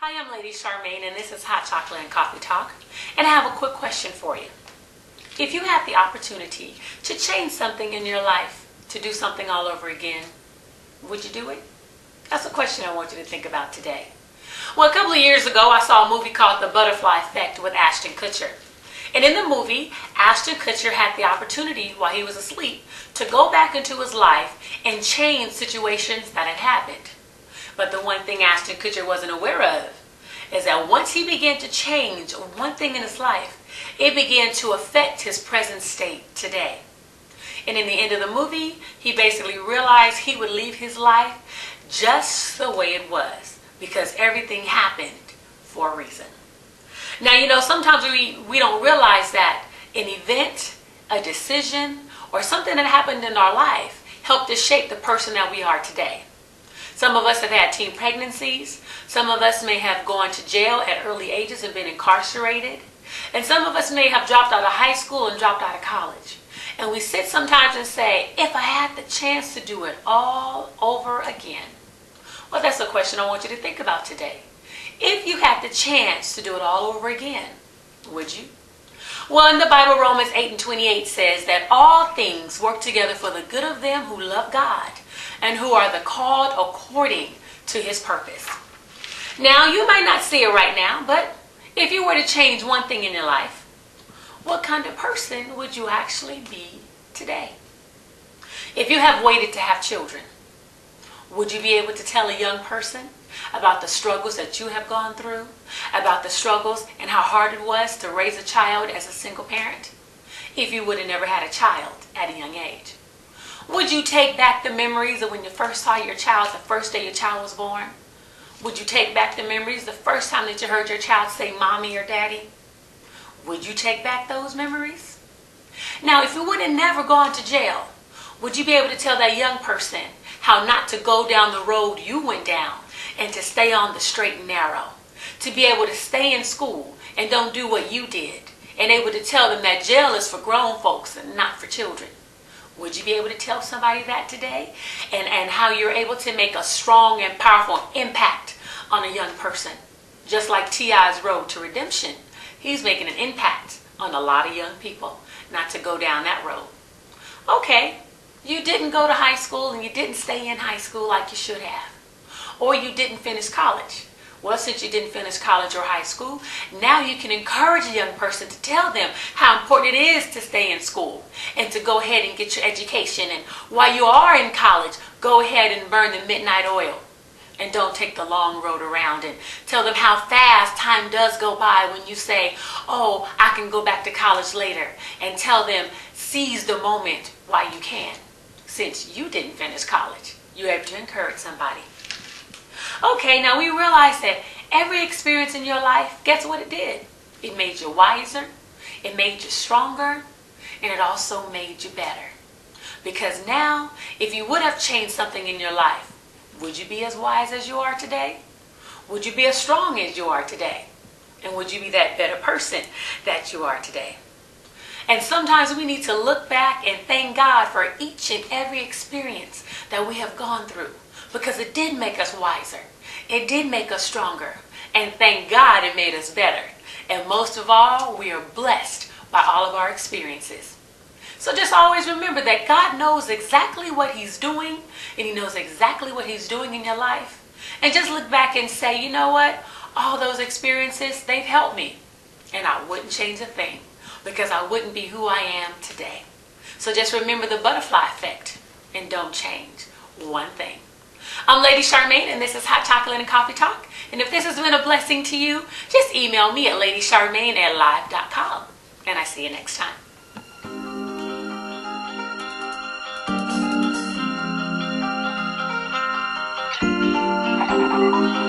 Hi, I'm Lady Charmaine, and this is Hot Chocolate and Coffee Talk. And I have a quick question for you. If you had the opportunity to change something in your life, to do something all over again, would you do it? That's a question I want you to think about today. Well, a couple of years ago, I saw a movie called The Butterfly Effect with Ashton Kutcher. And in the movie, Ashton Kutcher had the opportunity, while he was asleep, to go back into his life and change situations that had happened. But the one thing Ashton Kutcher wasn't aware of is that once he began to change one thing in his life, it began to affect his present state today. And in the end of the movie, he basically realized he would leave his life just the way it was because everything happened for a reason. Now, sometimes we don't realize that an event, a decision, or something that happened in our life helped us shape the person that we are today. Some of us have had teen pregnancies. Some of us may have gone to jail at early ages and been incarcerated. And some of us may have dropped out of high school and dropped out of college. And we sit sometimes and say, if I had the chance to do it all over again. Well, that's a question I want you to think about today. If you had the chance to do it all over again, would you? Well, in the Bible, Romans 8:28 says that all things work together for the good of them who love God and who are the called according to his purpose. Now, you might not see it right now, but if you were to change one thing in your life, what kind of person would you actually be today? If you have waited to have children, would you be able to tell a young person about the struggles that you have gone through, about the struggles and how hard it was to raise a child as a single parent, if you would have never had a child at a young age? Would you take back the memories of when you first saw your child, the first day your child was born? Would you take back the memories the first time that you heard your child say mommy or daddy? Would you take back those memories? Now, if you would have never gone to jail, would you be able to tell that young person how not to go down the road you went down and to stay on the straight and narrow? To be able to stay in school and don't do what you did, and able to tell them that jail is for grown folks and not for children? Would you be able to tell somebody that today? And how you're able to make a strong and powerful impact on a young person. Just like T.I.'s road to redemption, he's making an impact on a lot of young people not to go down that road. Okay, you didn't go to high school and you didn't stay in high school like you should have. Or you didn't finish college. Well, since you didn't finish college or high school, now you can encourage a young person to tell them how important it is to stay in school and to go ahead and get your education. And while you are in college, go ahead and burn the midnight oil and don't take the long road around, and tell them how fast time does go by when you say, oh, I can go back to college later, and tell them seize the moment while you can. Since you didn't finish college, you're able to encourage somebody. Okay, now we realize that every experience in your life, guess what it did? It made you wiser, it made you stronger, and it also made you better. Because now, if you would have changed something in your life, would you be as wise as you are today? Would you be as strong as you are today? And would you be that better person that you are today? And sometimes we need to look back and thank God for each and every experience that we have gone through, because it did make us wiser. It did make us stronger. And thank God it made us better. And most of all, we are blessed by all of our experiences. So just always remember that God knows exactly what he's doing, and he knows exactly what he's doing in your life. And just look back and say, you know what? All those experiences, they've helped me. And I wouldn't change a thing, because I wouldn't be who I am today. So just remember the butterfly effect and don't change one thing. I'm Lady Charmaine, and this is Hot Chocolate and Coffee Talk. And if this has been a blessing to you, just email me at ladycharmaine@live.com. And I see you next time. Thank you.